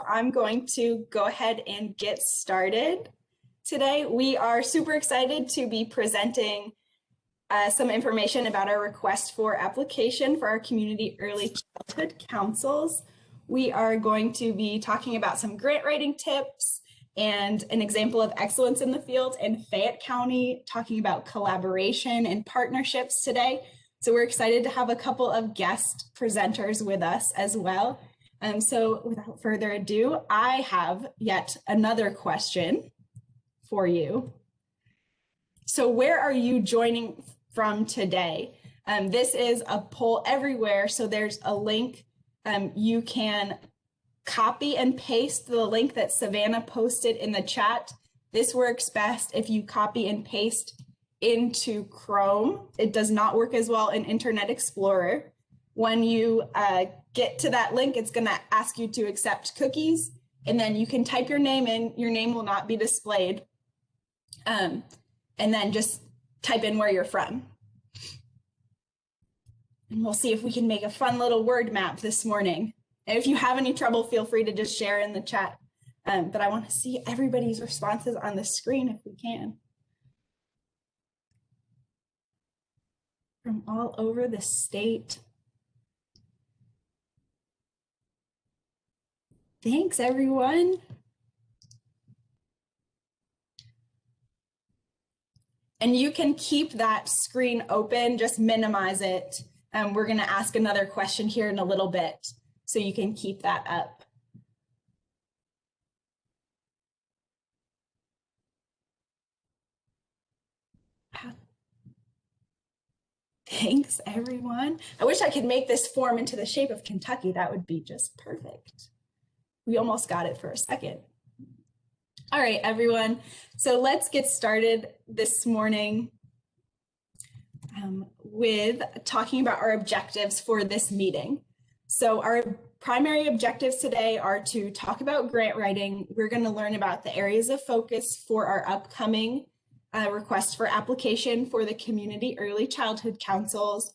I'm going to go ahead and get started today. We are super excited to be presenting some information about our request for application for our community early childhood councils. We are going to be talking about some grant writing tips and an example of excellence in the field in Fayette County, talking about collaboration and partnerships today. So we're excited to have a couple of guest presenters with us as well. So without further ado, I have yet another question for you. So where are you joining from today? This is a poll everywhere, so there's a link. You can copy and paste the link that Savannah posted in the chat. This works best if you copy and paste into Chrome. It does not work as well in Internet Explorer. When you get to that link, it's going to ask you to accept cookies, and then you can type your name in. Your name will not be displayed. And then just type in where you're from. And we'll see if we can make a fun little word map this morning. And if you have any trouble, feel free to just share in the chat. But I want to see everybody's responses on the screen if we can. From all over the state. Thanks, everyone. And you can keep that screen open, just minimize it. We're going to ask another question here in a little bit, so you can keep that up. Thanks, everyone. I wish I could make this form into the shape of Kentucky. That would be just perfect. We almost got it for a second. All right, everyone. So let's get started this morning with talking about our objectives for this meeting. So our primary objectives today are to talk about grant writing. We're going to learn about the areas of focus for our upcoming request for application for the community early childhood councils.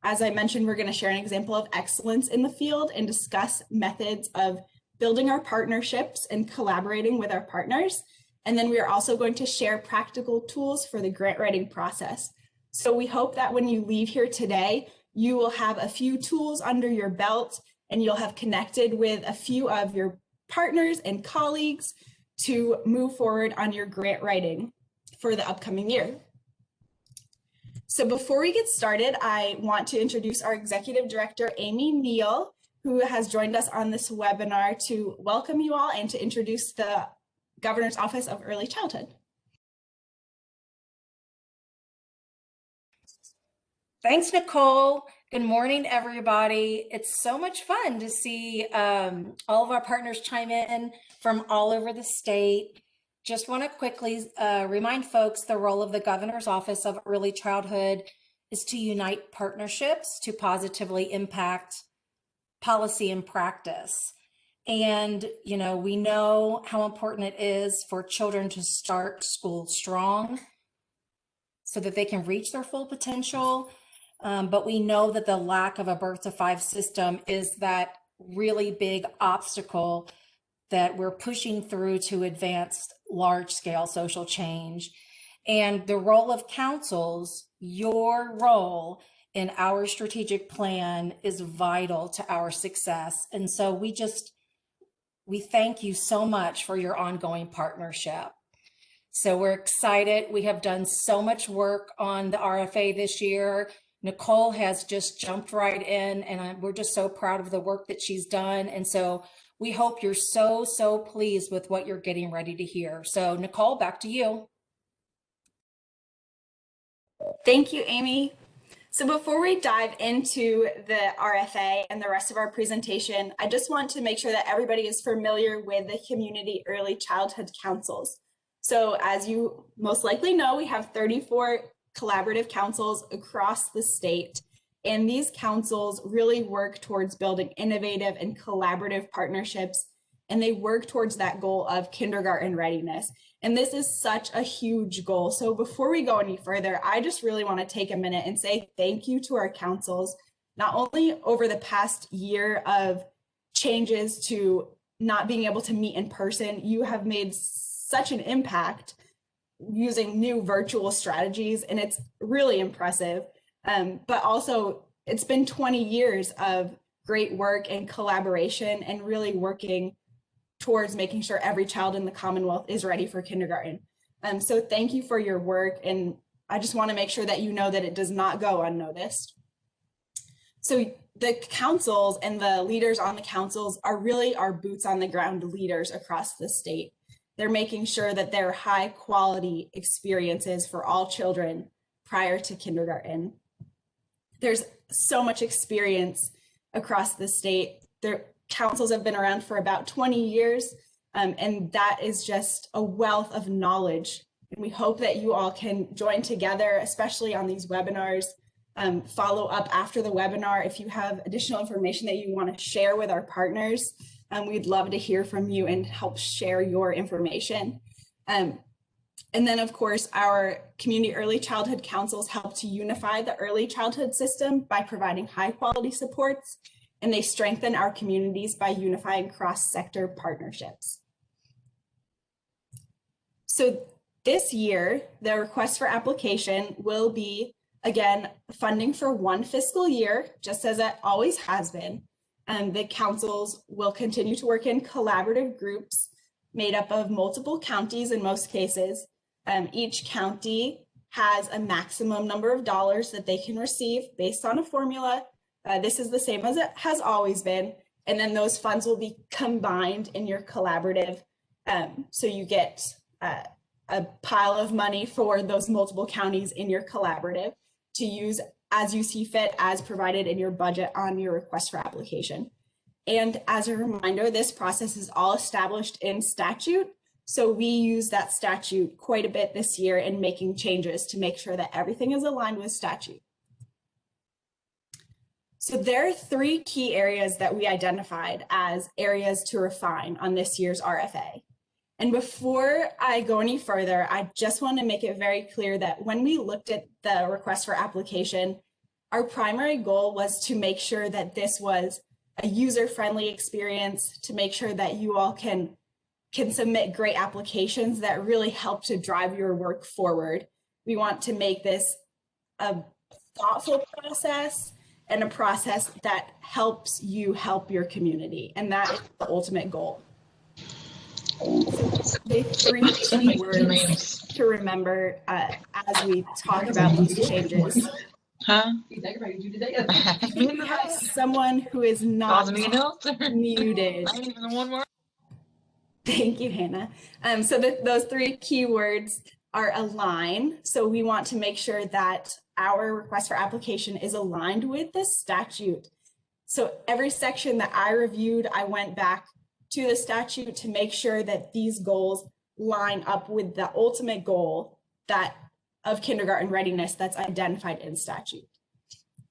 As I mentioned, we're going to share an example of excellence in the field and discuss methods of building our partnerships and collaborating with our partners. And then we are also going to share practical tools for the grant writing process. So we hope that when you leave here today, you will have a few tools under your belt and you'll have connected with a few of your partners and colleagues to move forward on your grant writing for the upcoming year. So before we get started, I want to introduce our Executive Director, Amy Neal, who has joined us on this webinar to welcome you all and to introduce the Governor's Office of Early Childhood. Thanks, Nicole. Good morning, everybody. It's so much fun to see all of our partners chime in from all over the state. Just want to quickly remind folks the role of the Governor's Office of Early Childhood is to unite partnerships to positively impact policy and practice. And, you know, we know how important it is for children to start school strong so that they can reach their full potential. But we know that the lack of a birth to 5 system is that really big obstacle that we're pushing through to advance large scale social change. And the role of councils, your role in our strategic plan is vital to our success. And so we thank you so much for your ongoing partnership. So we're excited. We have done so much work on the RFA this year. Nicole has just jumped right in, and we're just so proud of the work that she's done. And so we hope you're so pleased with what you're getting ready to hear. So Nicole, back to you. Thank you, Amy. So before we dive into the RFA and the rest of our presentation, I just want to make sure that everybody is familiar with the Community Early Childhood Councils. So as you most likely know, we have 34 collaborative councils across the state. And these councils really work towards building innovative and collaborative partnerships. And they work towards that goal of kindergarten readiness. And this is such a huge goal. So before we go any further, I just really want to take a minute and say thank you to our councils, not only over the past year of changes to not being able to meet in person, you have made such an impact using new virtual strategies, and it's really impressive. But also, it's been 20 years of great work and collaboration and really working towards making sure every child in the Commonwealth is ready for kindergarten. So thank you for your work, and I just want to make sure that you know that it does not go unnoticed. So the councils and the leaders on the councils are really our boots on the ground leaders across the state. They're making sure that they're high quality experiences for all children prior to kindergarten. There's so much experience across the state. Their councils have been around for about 20 years, and that is just a wealth of knowledge. And we hope that you all can join together, especially on these webinars. Follow up after the webinar if you have additional information that you want to share with our partners. We'd love to hear from you and help share your information. And then, of course, our community early childhood councils help to unify the early childhood system by providing high quality supports, and they strengthen our communities by unifying cross-sector partnerships. So this year, the request for application will be, again, funding for one fiscal year, just as it always has been. The councils will continue to work in collaborative groups made up of multiple counties in most cases. Each county has a maximum number of dollars that they can receive based on a formula. This is the same as it has always been. And then those funds will be combined in your collaborative. So you get a pile of money for those multiple counties in your collaborative to use as you see fit, as provided in your budget on your request for application. And as a reminder, this process is all established in statute. So we use that statute quite a bit this year in making changes to make sure that everything is aligned with statute. So there are three key areas that we identified as areas to refine on this year's RFA. And before I go any further, I just want to make it very clear that when we looked at the request for application, our primary goal was to make sure that this was a user-friendly experience, to make sure that you all can submit great applications that really help to drive your work forward. We want to make this a thoughtful process and a process that helps you help your community. And that is the ultimate goal. So the three key words to remember as we talk about these changes. We have someone who is not muted. Thank you, Hannah. So those three keywords are align. So we want to make sure that our request for application is aligned with the statute. So every section that I reviewed, I went back to the statute to make sure that these goals line up with the ultimate goal of kindergarten readiness that's identified in statute.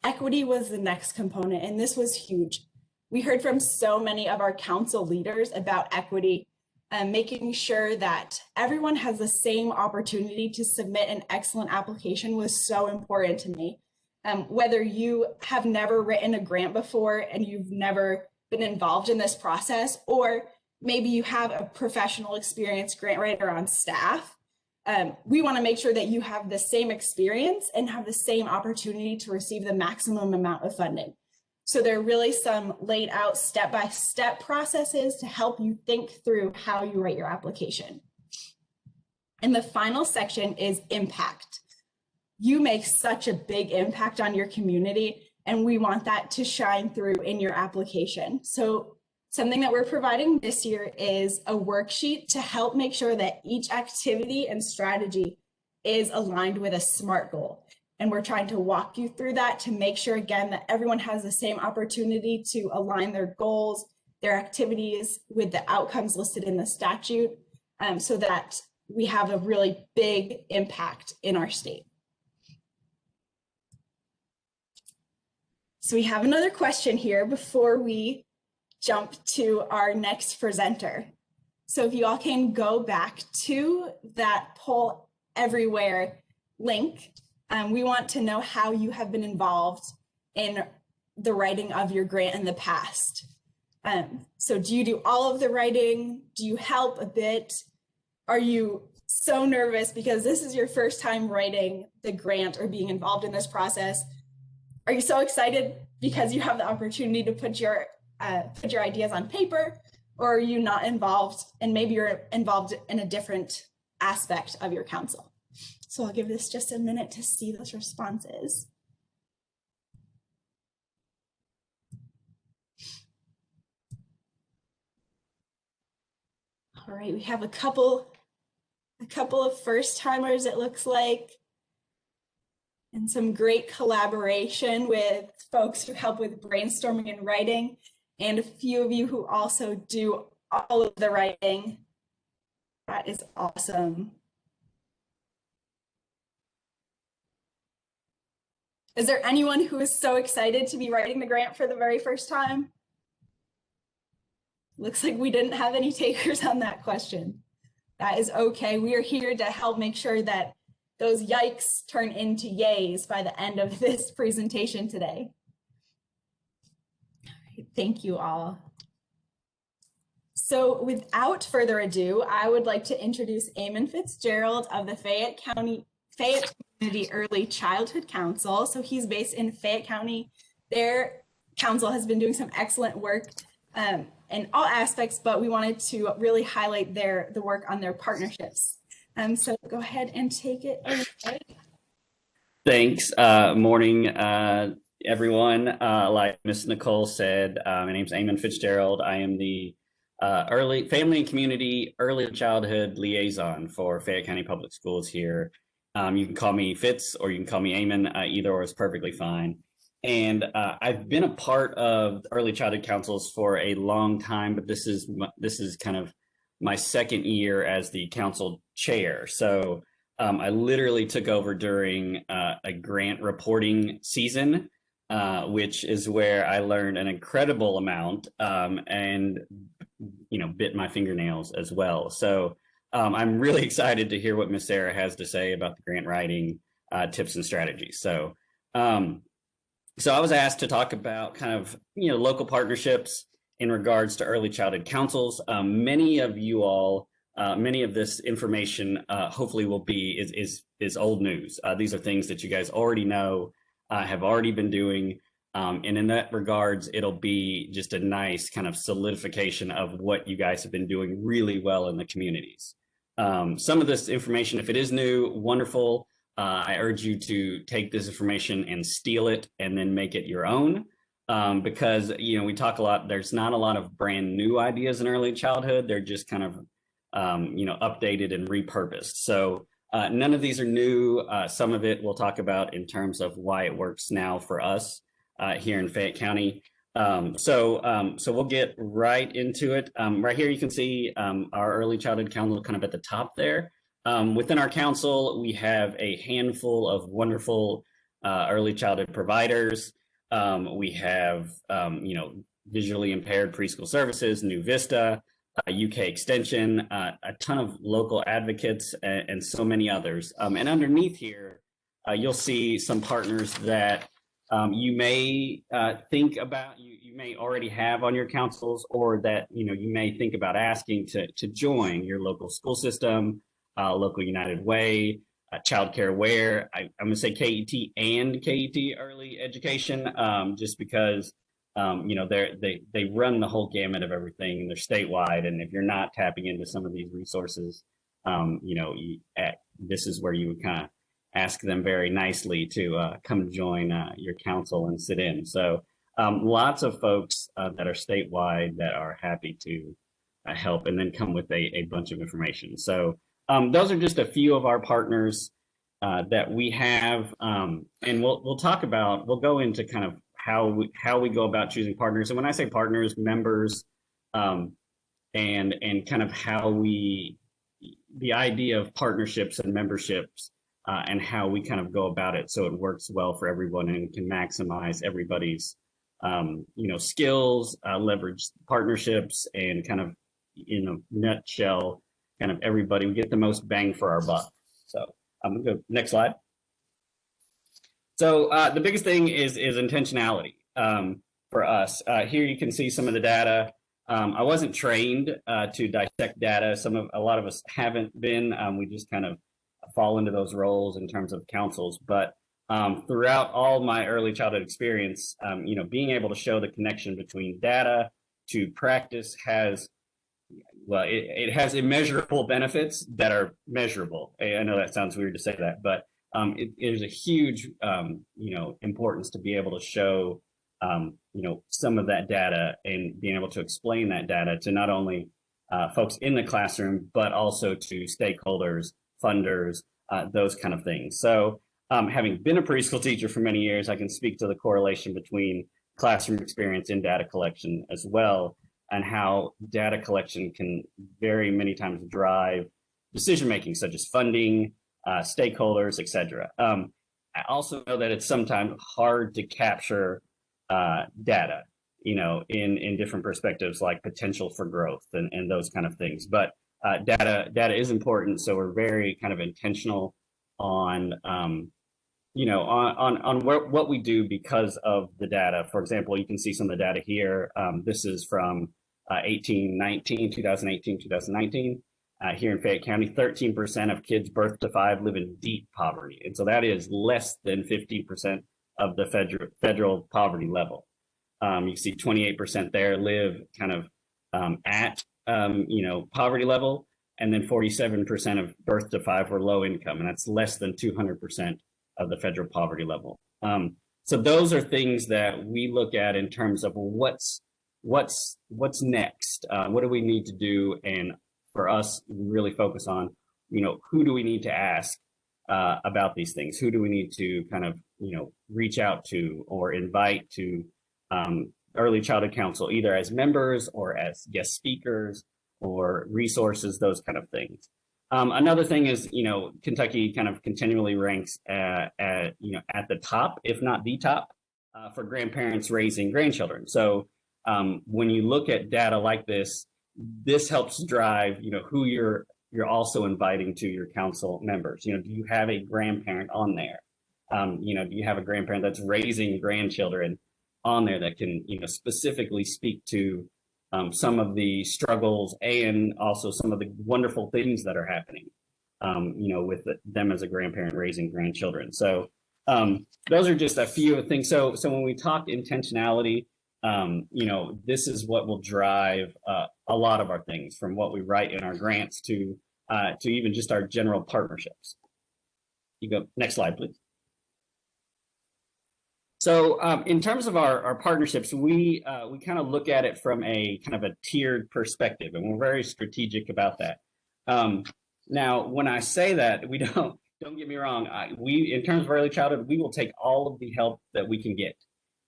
Equity was the next component, and this was huge. We heard from so many of our council leaders about equity, making sure that everyone has the same opportunity to submit an excellent application was so important to me. Whether you have never written a grant before and you've never been involved in this process, or maybe you have a professional experienced grant writer on staff, we want to make sure that you have the same experience and have the same opportunity to receive the maximum amount of funding. So there are really some laid out step-by-step processes to help you think through how you write your application. And the final section is impact. You make such a big impact on your community, and we want that to shine through in your application. So something that we're providing this year is a worksheet to help make sure that each activity and strategy is aligned with a SMART goal. And we're trying to walk you through that to make sure, again, that everyone has the same opportunity to align their goals, their activities with the outcomes listed in the statute, so that we have a really big impact in our state. So we have another question here before we jump to our next presenter. So if you all can go back to that Poll Everywhere link, we want to know how you have been involved in the writing of your grant in the past. So do you do all of the writing? Do you help a bit? Are you so nervous because this is your first time writing the grant or being involved in this process? Are you so excited because you have the opportunity to put your ideas on paper, or are you not involved and maybe you're involved in a different aspect of your council? So I'll give this just a minute to see those responses. All right, we have a couple of first timers, it looks like, and some great collaboration with folks who help with brainstorming and writing, and a few of you who also do all of the writing. That is awesome. Is there anyone who is so excited to be writing the grant for the very first time? Looks like we didn't have any takers on that question. That is okay. We are here to help make sure that those yikes turn into yays by the end of this presentation today. Thank you all. So without further ado, I would like to introduce Eamon Fitzgerald of the Fayette Community Early Childhood Council. So he's based in Fayette County. Their council has been doing some excellent work in all aspects, but we wanted to really highlight the work on their partnerships. So go ahead and take it away. Thanks. Morning, everyone. Like Ms. Nicole said, my name's Eamon Fitzgerald. I am the Early Family and Community Early Childhood Liaison for Fayette County Public Schools here. You can call me Fitz or you can call me Eamon. Either or is perfectly fine. And I've been a part of early childhood councils for a long time, but this is kind of my second year as the council chair. So I literally took over during a grant reporting season, which is where I learned an incredible amount and bit my fingernails as well. So I'm really excited to hear what Miss Sarah has to say about the grant writing tips and strategies. So I was asked to talk about kind of local partnerships in regards to early childhood councils. Many of you all, many of this information hopefully will be is old news. These are things that you guys already know, have already been doing, and in that regards, it'll be just a nice kind of solidification of what you guys have been doing really well in the communities. Some of this information, if it is new, wonderful. I urge you to take this information and steal it and then make it your own. Because, we talk a lot, there's not a lot of brand new ideas in early childhood. They're just kind of, updated and repurposed. So none of these are new. Some of it we'll talk about in terms of why it works now for us here in Fayette County. So we'll get right into it. Right here, you can see our early childhood council kind of at the top there. Within our council, we have a handful of wonderful early childhood providers. We have, visually impaired preschool services, New Vista, UK Extension, a ton of local advocates, and so many others. And underneath here, you'll see some partners that you may think about, you may already have on your councils, or that you may think about asking to join your local school system, local United Way, Child Care Aware. I'm going to say KET and KET Early Education, just because they run the whole gamut of everything, and they're statewide. And if you're not tapping into some of these resources, this is where you would kind of ask them very nicely to come join your council and sit in. So lots of folks that are statewide that are happy to help, and then come with a bunch of information. So those are just a few of our partners that we have, and we'll talk about. We'll go into kind of how we go about choosing partners, and when I say partners, members, and kind of how the idea of partnerships and memberships, and how we kind of go about it so it works well for everyone and can maximize everybody's skills, leverage partnerships, and kind of in a nutshell, kind of everybody, we get the most bang for our buck. So I'm gonna go next slide. So the biggest thing is intentionality. for us. Here you can see some of the data. I wasn't trained to dissect data. A lot of us haven't been. We just kind of fall into those roles in terms of councils. But throughout all my early childhood experience, being able to show the connection between data to practice has, well, it has immeasurable benefits that are measurable. I know that sounds weird to say that, but there's a huge, importance to be able to show, some of that data and being able to explain that data to not only folks in the classroom, but also to stakeholders, funders, those kind of things. So having been a preschool teacher for many years, I can speak to the correlation between classroom experience and data collection as well, and how data collection can very many times drive decision-making, such as funding, stakeholders, et cetera. I also know that it's sometimes hard to capture data, in different perspectives, like potential for growth and those kind of things. But data is important, so we're very kind of intentional on what we do because of the data. For example, you can see some of the data here. This is from 2018, 2019. Here in Fayette County, 13% of kids birth to 5 live in deep poverty. And so that is less than 15% of the federal poverty level. You see 28% there live kind of at poverty level, and then 47% of birth to 5 were low income, and that's less than 200% of the federal poverty level. So those are things that we look at in terms of what's next. What do we need to do? And for us, we really focus on, who do we need to ask about these things? Who do we need to kind of, reach out to or invite to early childhood council, either as members or as guest speakers or resources, those kind of things. Another thing is, Kentucky kind of continually ranks at the top, if not the top, for grandparents raising grandchildren. So when you look at data like this helps drive, who you're also inviting to your council members. Do you have a grandparent on there? Do you have a grandparent that's raising grandchildren on there that can, specifically speak to some of the struggles and also some of the wonderful things that are happening, with them as a grandparent raising grandchildren. So those are just a few things. So when we talk intentionality, this is what will drive a lot of our things, from what we write in our grants to even just our general partnerships. You go next slide, please. So in terms of our partnerships, we kind of look at it from a kind of a tiered perspective, and we're very strategic about that. Now, when I say that, we don't get me wrong, in terms of early childhood, we will take all of the help that we can get.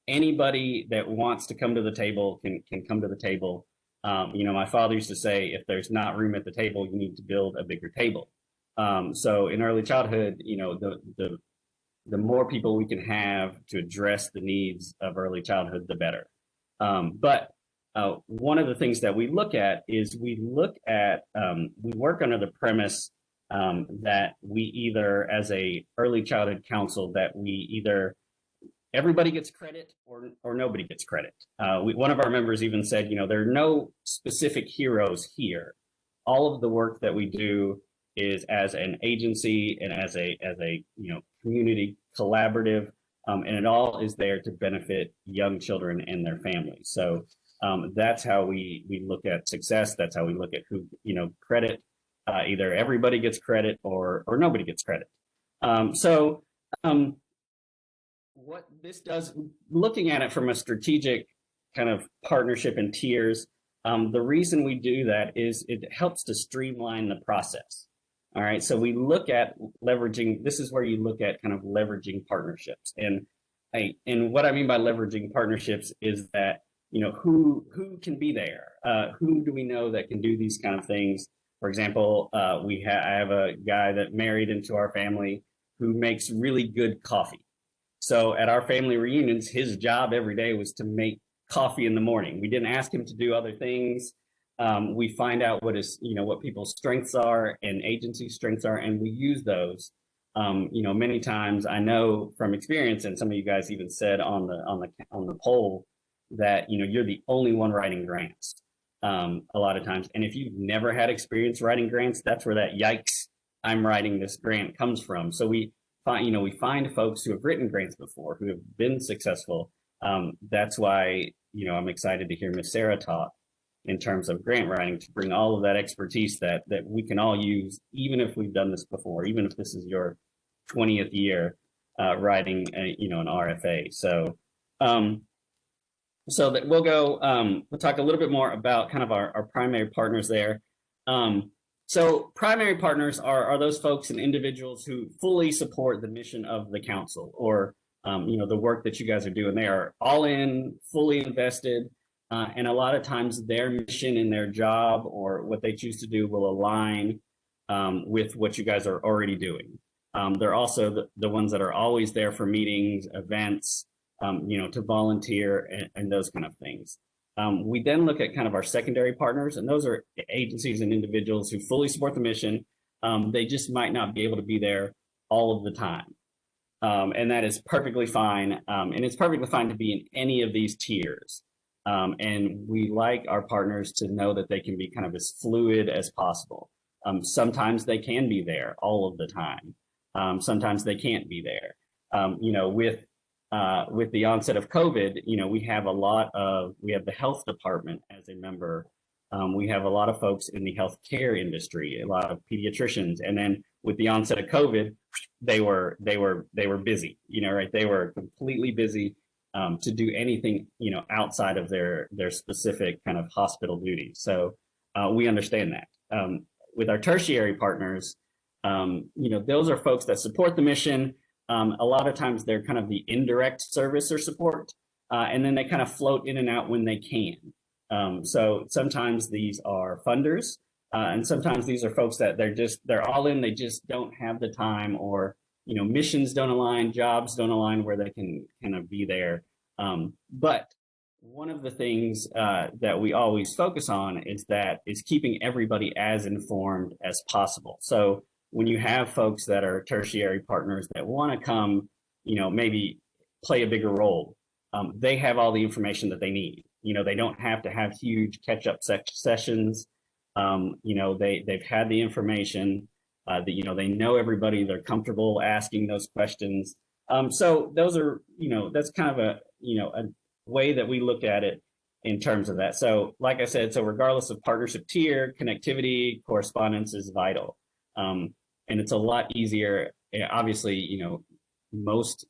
Anybody that wants to come to the table can come to the table. My father used to say, if there's not room at the table, you need to build a bigger table. So in early childhood, the more people we can have to address the needs of early childhood, the better. But one of the things that we look at is we work under the premise that we either, as a early childhood council, that we either everybody gets credit or nobody gets credit. One of our members even said, there are no specific heroes here. All of the work that we do is as an agency and as a community collaborative, and it all is there to benefit young children and their families. So that's how we look at success. That's how we look at who, credit. Either everybody gets credit or nobody gets credit. What this does, looking at it from a strategic kind of partnership and tiers, the reason we do that is it helps to streamline the process. All right, so we look at leveraging. This is where you look at kind of leveraging partnerships, and what I mean by leveraging partnerships is that who can be there, who do we know that can do these kind of things. For example, I have a guy that married into our family who makes really good coffee. So at our family reunions, his job every day was to make coffee in the morning. We didn't ask him to do other things. We find out what people's strengths are and agency strengths are, and we use those. Many times I know from experience, and some of you guys even said on the poll, that, you're the only one writing grants a lot of times. And if you've never had experience writing grants, that's where that yikes, I'm writing this grant comes from. So we find folks who have written grants before, who have been successful. That's why, I'm excited to hear Miss Sarah talk in terms of grant writing, to bring all of that expertise that we can all use, even if we've done this before, even if this is your 20th year writing an RFA. So so that we'll talk a little bit more about kind of our primary partners there. So primary partners are those folks and individuals who fully support the mission of the council, or the work that you guys are doing. They are all in, fully invested, and a lot of times their mission and their job or what they choose to do will align with what you guys are already doing. They're also the ones that are always there for meetings, events, to volunteer and those kind of things. We then look at kind of our secondary partners, and those are agencies and individuals who fully support the mission. They just might not be able to be there all of the time. And that is perfectly fine. And it's perfectly fine to be in any of these tiers. And we like our partners to know that they can be kind of as fluid as possible. Sometimes they can be there all of the time. Sometimes they can't be there. With the onset of COVID, we have the health department as a member. We have a lot of folks in the healthcare industry, a lot of pediatricians, and then with the onset of COVID, they were busy, right? They were completely busy to do anything, outside of their specific kind of hospital duties. So we understand that. With our tertiary partners, those are folks that support the mission. A lot of times they're kind of the indirect service or support, and then they kind of float in and out when they can. So sometimes these are funders, and sometimes these are folks that they're all in, they just don't have the time, or, missions don't align, jobs don't align where they can kind of be there. But one of the things that we always focus on is keeping everybody as informed as possible. So when you have folks that are tertiary partners that want to come, maybe play a bigger role, they have all the information that they need. They don't have to have huge catch-up sessions. They've had the information, that, they know everybody, they're comfortable asking those questions. So those are, that's kind of a way that we look at it in terms of that. So like I said, so regardless of partnership tier, connectivity, correspondence is vital. And it's a lot easier. Obviously, most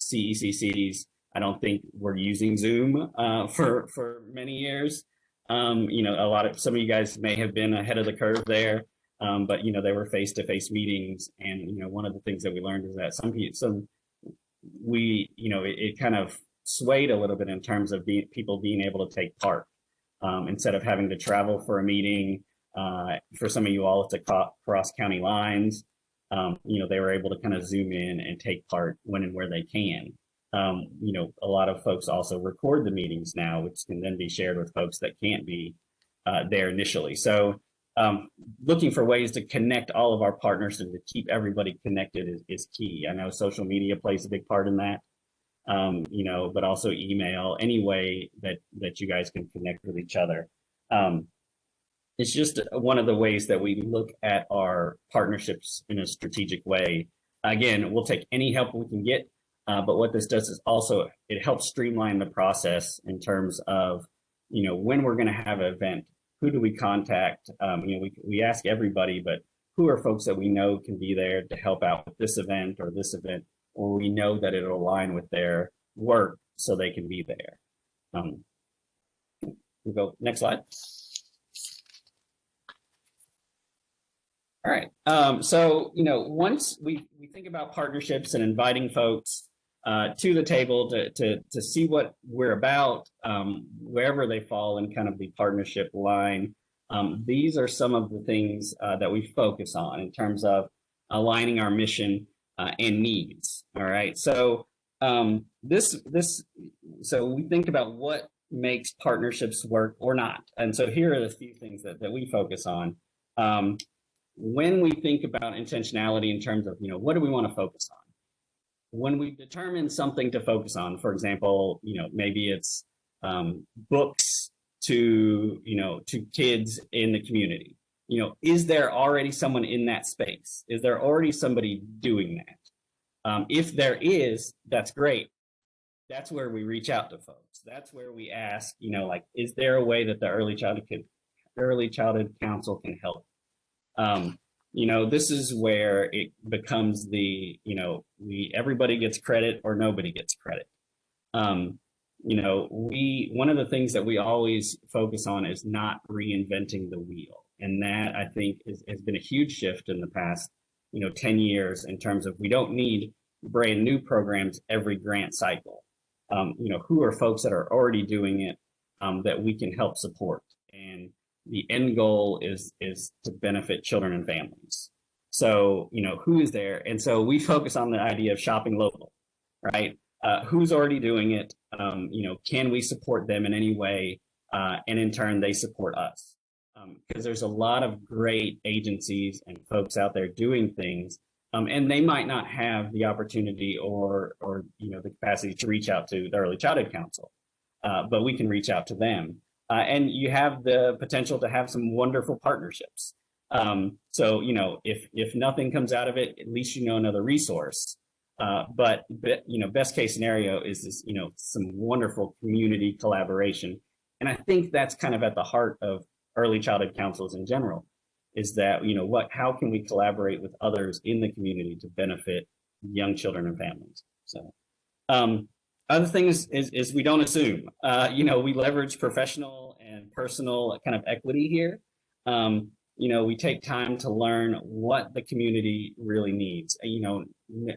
CECCs, I don't think we're using Zoom for many years. Some of you guys may have been ahead of the curve there, but they were face-to-face meetings, and one of the things that we learned is that it kind of swayed a little bit in terms of people being able to take part instead of having to travel for a meeting. For some of you all, it's across county lines. They were able to kind of zoom in and take part when and where they can. A lot of folks also record the meetings now, which can then be shared with folks that can't be there initially. So looking for ways to connect all of our partners and to keep everybody connected is key. I know social media plays a big part in that, but also email, any way that you guys can connect with each other. It's just one of the ways that we look at our partnerships in a strategic way. Again, we'll take any help we can get, but what this does is also, it helps streamline the process in terms of, when we're going to have an event, who do we contact? We ask everybody, but who are folks that we know can be there to help out with this event, or we know that it'll align with their work so they can be there. We'll go next slide. All right. So, once we think about partnerships and inviting folks to the table to see what we're about, wherever they fall in kind of the partnership line, these are some of the things that we focus on in terms of aligning our mission and needs. All right. So so we think about what makes partnerships work or not. And so here are the few things that we focus on. When we think about intentionality in terms of, what do we want to focus on? When we determine something to focus on, for example, maybe it's books to, to kids in the community. Is there already someone in that space? Is there already somebody doing that? If there is, that's great. That's where we reach out to folks. That's where we ask, like, is there a way that the early childhood council can help? This is where it becomes everybody gets credit or nobody gets credit. One of the things that we always focus on is not reinventing the wheel. And that, I think, has been a huge shift in the past, 10 years in terms of we don't need brand new programs every grant cycle. Who are folks that are already doing it that we can help support? And the end goal is to benefit children and families. So, who is there? And so we focus on the idea of shopping local, right? Who's already doing it? Can we support them in any way? And in turn, they support us. Because there's a lot of great agencies and folks out there doing things, and they might not have the opportunity or the capacity to reach out to the Early Childhood Council, but we can reach out to them. And you have the potential to have some wonderful partnerships. So, if nothing comes out of it, at least another resource. But best case scenario is this, some wonderful community collaboration. And I think that's kind of at the heart of early childhood councils in general, is that, how can we collaborate with others in the community to benefit young children and families? So, other thing is we don't assume, we leverage professional and personal kind of equity here. We take time to learn what the community really needs.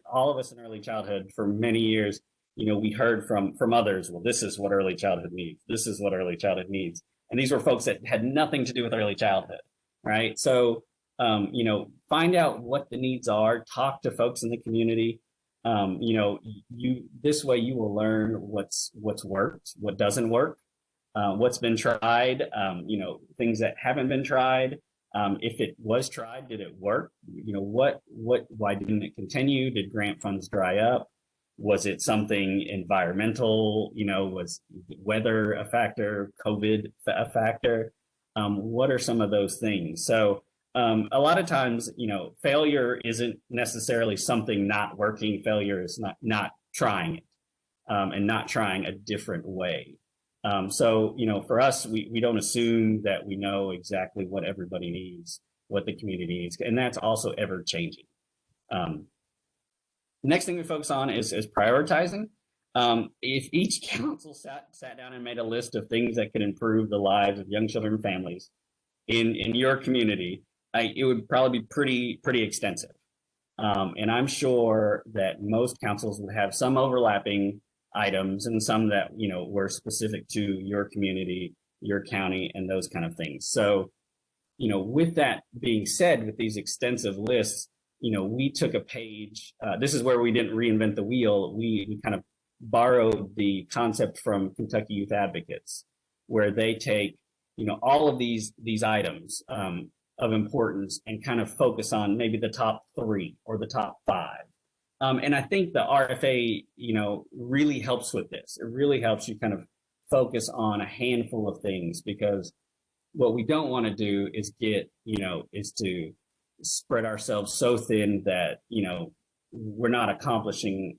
All of us in early childhood for many years, we heard from others, well, this is what early childhood needs. This is what early childhood needs. And these were folks that had nothing to do with early childhood, right? So, find out what the needs are, talk to folks in the community. This way you will learn what's worked, what doesn't work, what's been tried, things that haven't been tried. If it was tried, did it work? Why didn't it continue? Did grant funds dry up? Was it something environmental? Was weather a factor, COVID a factor? What are some of those things? So a lot of times, failure isn't necessarily something not working. Failure is not trying it and not trying a different way. So, for us, we don't assume that we know exactly what everybody needs, what the community needs, and that's also ever changing. Next thing we focus on is prioritizing. If each council sat down and made a list of things that could improve the lives of young children and families in your community, it would probably be pretty extensive. And I'm sure that most councils would have some overlapping items and some that, were specific to your community, your county, and those kind of things. So, with that being said, with these extensive lists, we took a page. This is where we didn't reinvent the wheel. We kind of borrowed the concept from Kentucky Youth Advocates, where they take, all of these items of importance and kind of focus on maybe the top 3 or the top 5. And I think the RFA, really helps with this. It really helps you kind of focus on a handful of things, because what we don't want to do is is to spread ourselves so thin that, we're not accomplishing,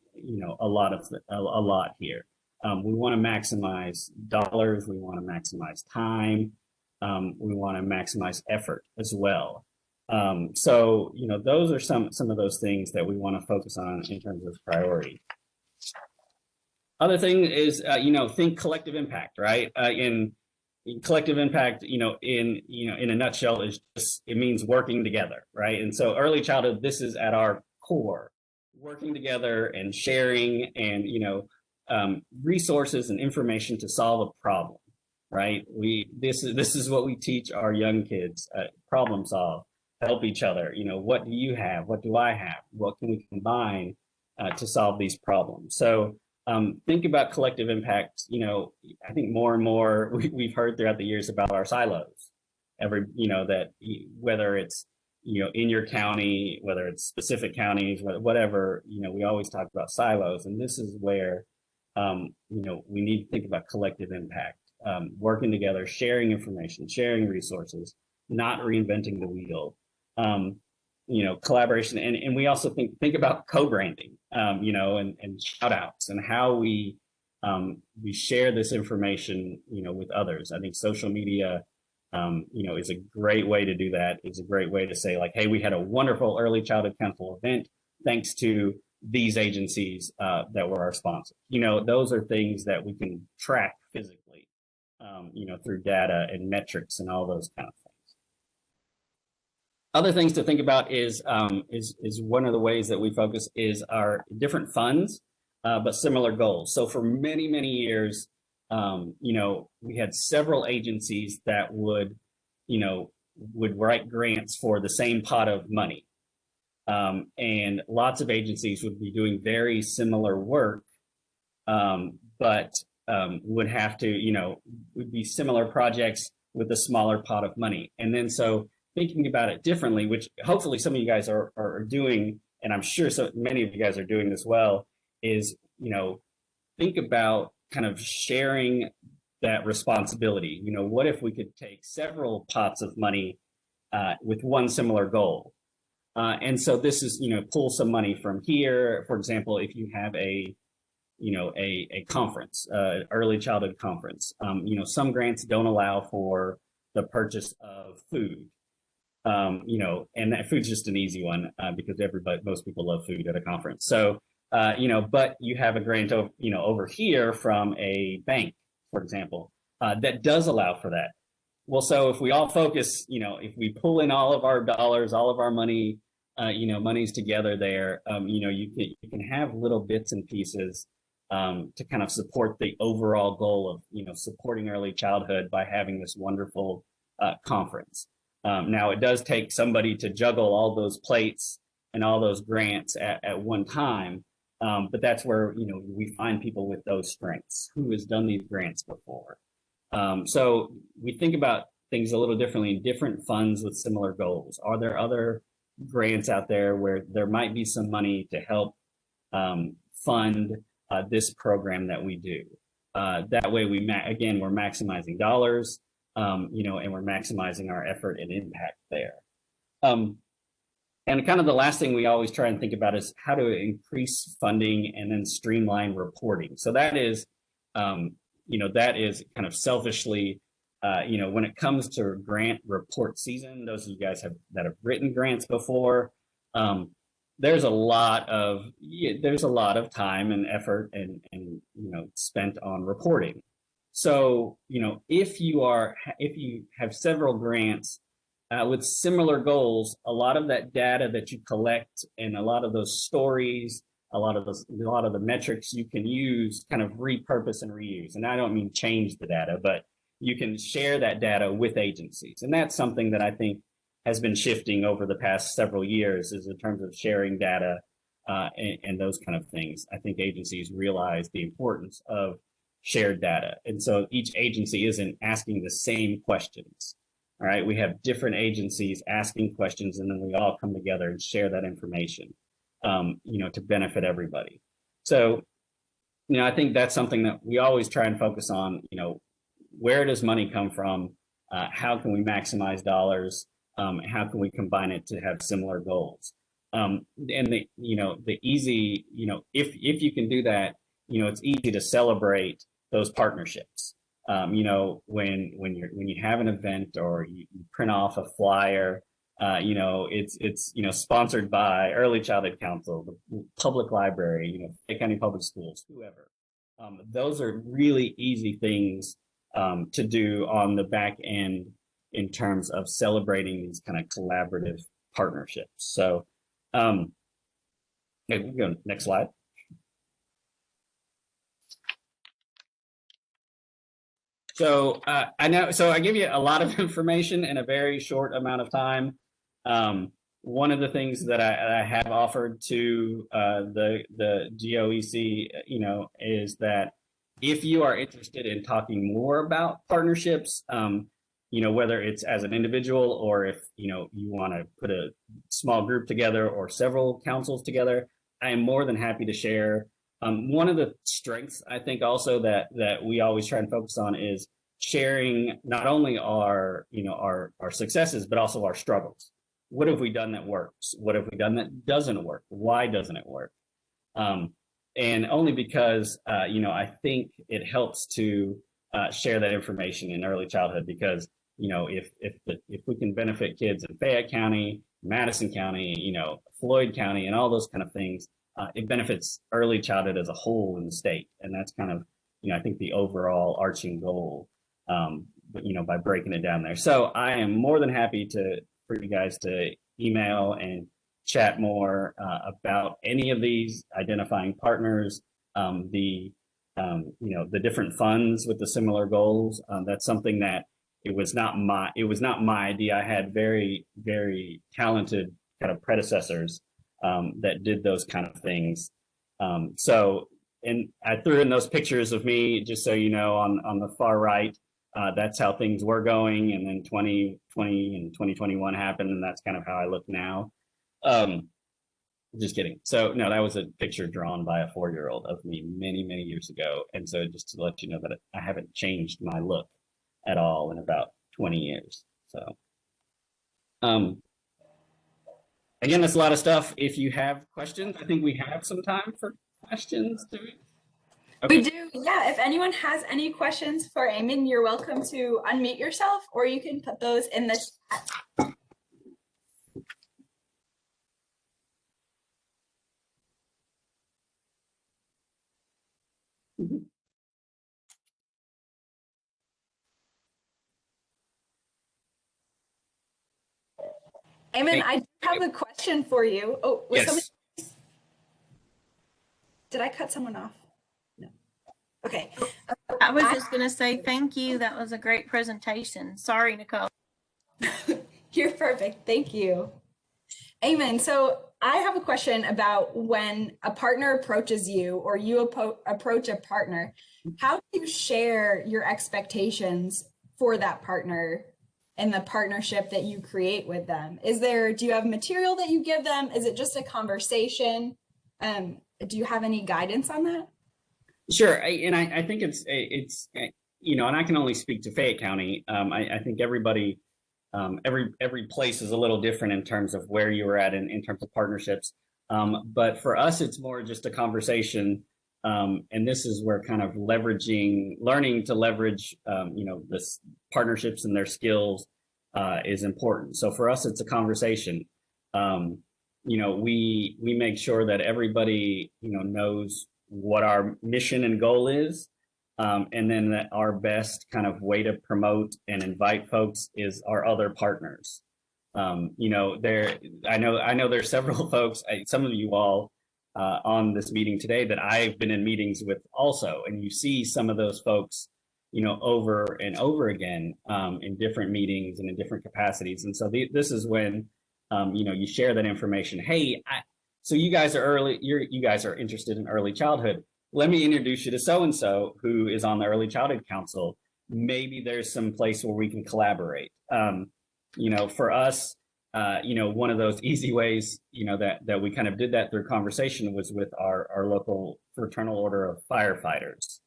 a lot here. We want to maximize dollars. We want to maximize time. We want to maximize effort as well. So, those are some of those things that we want to focus on in terms of priority. Other thing is, think collective impact, right? In collective impact, in a nutshell, it means working together, right? And so early childhood, this is at our core, working together and sharing and, resources and information to solve a problem, right? This is what we teach our young kids, problem solve. Help each other. What do you have? What do I have? What can we combine to solve these problems? So think about collective impact. I think more and more we've heard throughout the years about our silos. That whether it's in your county, whether it's specific counties, whatever, we always talk about silos, and this is where we need to think about collective impact, working together, sharing information, sharing resources, not reinventing the wheel. Collaboration, and we also think about co-branding, and shout outs and how we share this information, with others. I think social media, is a great way to do that. It's a great way to say, like, hey, we had a wonderful early childhood council event thanks to these agencies that were our sponsors. Those are things that we can track physically, through data and metrics and all those kind of things. Other things to think about is one of the ways that we focus is our different funds, but similar goals. So for many, many years, we had several agencies that would write grants for the same pot of money. And lots of agencies would be doing very similar work, but would have to, would be similar projects with a smaller pot of money. And then so thinking about it differently, which hopefully some of you guys are doing, and I'm sure so many of you guys are doing this well, is, think about kind of sharing that responsibility. What if we could take several pots of money with one similar goal? And so this is, pull some money from here. For example, if you have a conference, early childhood conference, some grants don't allow for the purchase of food. And that food's just an easy one because most people love food at a conference. So, but you have a grant, over here from a bank, for example, that does allow for that. Well, so if we all focus, if we pull in all of our dollars, all of our money, monies together there, you can have little bits and pieces to kind of support the overall goal of, supporting early childhood by having this wonderful conference. Now, it does take somebody to juggle all those plates and all those grants at one time, but that's where, we find people with those strengths who has done these grants before. So we think about things a little differently in different funds with similar goals. Are there other grants out there where there might be some money to help fund this program that we do? That way, we're maximizing dollars. And we're maximizing our effort and impact there. And kind of the last thing we always try and think about is how to increase funding and then streamline reporting. So that is, that is kind of selfishly, when it comes to grant report season, those of you guys that have written grants before, there's a lot of time and effort and spent on reporting. So, if you have several grants with similar goals, a lot of that data that you collect and a lot of those stories, a lot of the metrics you can use, kind of repurpose and reuse. And I don't mean change the data, but you can share that data with agencies. And that's something that I think has been shifting over the past several years, is in terms of sharing data and those kind of things. I think agencies realize the importance of shared data. And so each agency isn't asking the same questions. All right. We have different agencies asking questions, and then we all come together and share that information, to benefit everybody. So, I think that's something that we always try and focus on. Where does money come from? How can we maximize dollars? How can we combine it to have similar goals? And the easy, if you can do that, it's easy to celebrate those partnerships. When you have an event or you print off a flyer, it's sponsored by Early Childhood Council, the public library, Fayette County Public Schools, whoever. Those are really easy things to do on the back end in terms of celebrating these kind of collaborative partnerships. So, okay, we can go next slide. So I know, so I give you a lot of information in a very short amount of time. One of the things that I have offered to the GOEC, is that if you are interested in talking more about partnerships, whether it's as an individual or if, you want to put a small group together or several councils together, I am more than happy to share One of the strengths I think also that we always try and focus on is sharing not only our our successes but also our struggles. What have we done that works? What have we done that doesn't work? Why doesn't it work? Um, and only because I think it helps to share that information in early childhood, because if we can benefit kids in Fayette County, Madison County, Floyd County, and all those kind of things, it benefits early childhood as a whole in the state, and that's kind of I think the overall arching goal. By breaking it down there, so I am more than happy for you guys to email and chat more about any of these, identifying partners, the different funds with the similar goals. That's something that it was not my idea. I had very, very talented kind of predecessors that did those kind of things. And I threw in those pictures of me, just so you know, on the far right. That's how things were going, and then 2020 and 2021 happened, and that's kind of how I look now. Just kidding. So no, that was a picture drawn by a 4-year-old of me many, many years ago. And so just to let you know that I haven't changed my look at all in about 20 years. So again, that's a lot of stuff. If you have questions, I think we have some time for questions. Do we? Okay. We do. Yeah. If anyone has any questions for Eamon, you're welcome to unmute yourself, or you can put those in the chat. Eamon, I do have a question for you. Oh, yes. Did I cut someone off? No. Okay. I was just going to say thank you. That was a great presentation. Sorry, Nicole. You're perfect. Thank you. Eamon, so I have a question about when a partner approaches you or you approach a partner, how do you share your expectations for that partner and the partnership that you create with them? Do you have material that you give them? Is it just a conversation? Do you have any guidance on that? Sure. I think it's and I can only speak to Fayette County. I think everybody, every place is a little different in terms of where you were at in terms of partnerships. But for us, it's more just a conversation. And this is where kind of learning to leverage, this partnerships and their skills is important. So for us, it's a conversation. We make sure that everybody, knows what our mission and goal is. And then that our best kind of way to promote and invite folks is our other partners. I know there's several folks, some of you all on this meeting today that I've been in meetings with also, and you see some of those folks, over and over again in different meetings and in different capacities. And so this is when, you share that information. Hey, so you guys are interested in early childhood. Let me introduce you to so-and-so who is on the Early Childhood Council. Maybe there's some place where we can collaborate. For us, one of those easy ways, that we kind of did that through conversation was with our local Fraternal Order of Firefighters.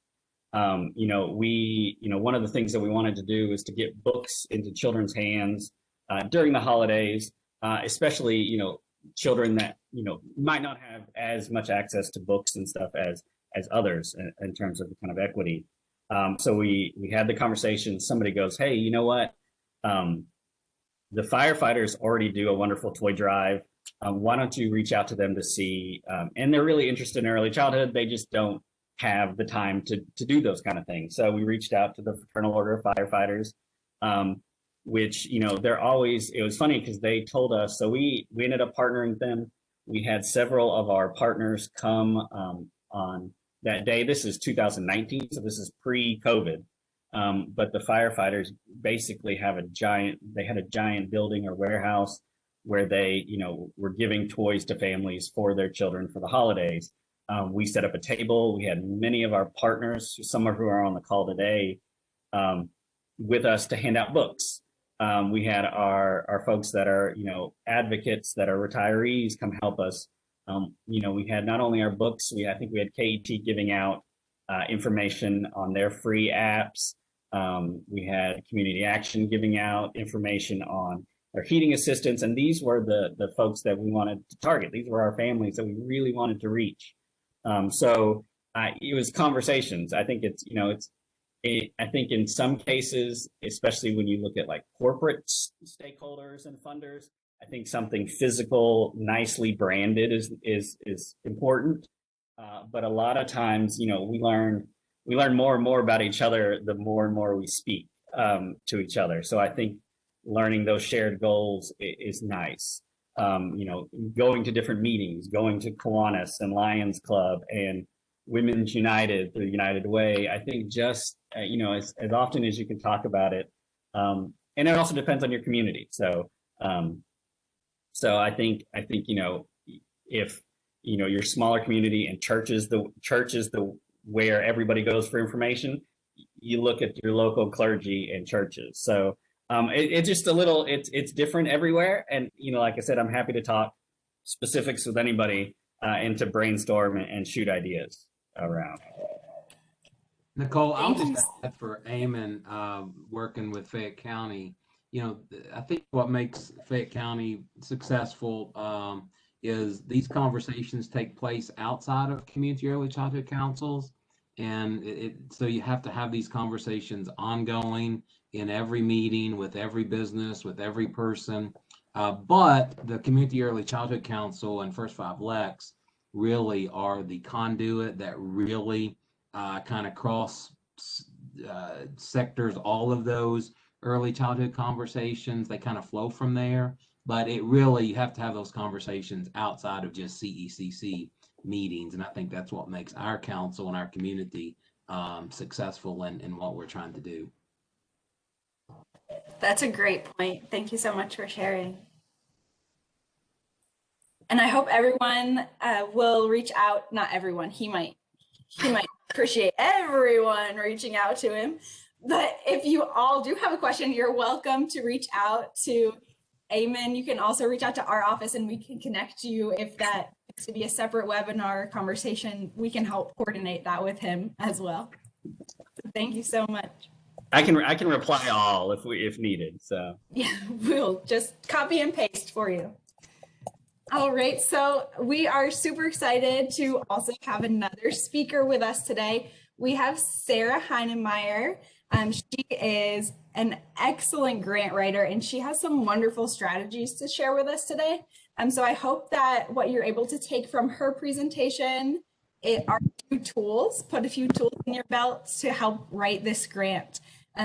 One of the things that we wanted to do is to get books into children's hands during the holidays, especially, children that, might not have as much access to books and stuff as others in terms of the kind of equity. So we had the conversation. Somebody goes, hey, you know what? The firefighters already do a wonderful toy drive. Why don't you reach out to them to see? And they're really interested in early childhood. They just don't have the time to do those kind of things. So we reached out to the Fraternal Order of Firefighters, which, it was funny because they told us, so we ended up partnering with them. We had several of our partners come on that day. This is 2019, so this is pre-COVID. But the firefighters basically had a giant building or warehouse where they, were giving toys to families for their children for the holidays. We set up a table. We had many of our partners, some of who are on the call today, with us to hand out books. We had our folks that are, advocates that are retirees come help us We had not only our books, I think we had KET giving out information on their free apps. We had Community Action giving out information on their heating assistance, and these were the folks that we wanted to target. These were our families that we really wanted to reach. So it was conversations. I think I think in some cases, especially when you look at like corporate stakeholders and funders, I think something physical, nicely branded is important. But a lot of times, we learn more and more about each other the more and more we speak to each other. So I think learning those shared goals is nice. Going to different meetings, going to Kiwanis and Lions Club and Women's United through United Way. I think just as often as you can talk about it, and it also depends on your community. So I think if your smaller community and church is the where everybody goes for information, you look at your local clergy and churches. So it's just it's different everywhere. And like I said, I'm happy to talk specifics with anybody and to brainstorm and shoot ideas around. Nicole, I'll just add for Eamon, working with Fayette County. I think what makes Fayette County successful is these conversations take place outside of community early childhood councils. And so you have to have these conversations ongoing in every meeting with every business, with every person. But the Community Early Childhood Council and First Five Lex really are the conduit that really kind of cross sectors all of those early childhood conversations. They kind of flow from there. But you have to have those conversations outside of just CECC meetings. And I think that's what makes our council and our community successful in what we're trying to do. That's a great point. Thank you so much for sharing. And I hope everyone will reach out. Not everyone. He might appreciate everyone reaching out to him. But if you all do have a question, you're welcome to reach out to Eamon. You can also reach out to our office and we can connect you. If that needs to be a separate webinar conversation, we can help coordinate that with him as well. So thank you so much. I can reply all if needed. So yeah, we'll just copy and paste for you. All right, so we are super excited to also have another speaker with us today. We have Sarah Heinemeyer. She is an excellent grant writer and she has some wonderful strategies to share with us today. So I hope that what you're able to take from her presentation are put a few tools in your belt to help write this grant.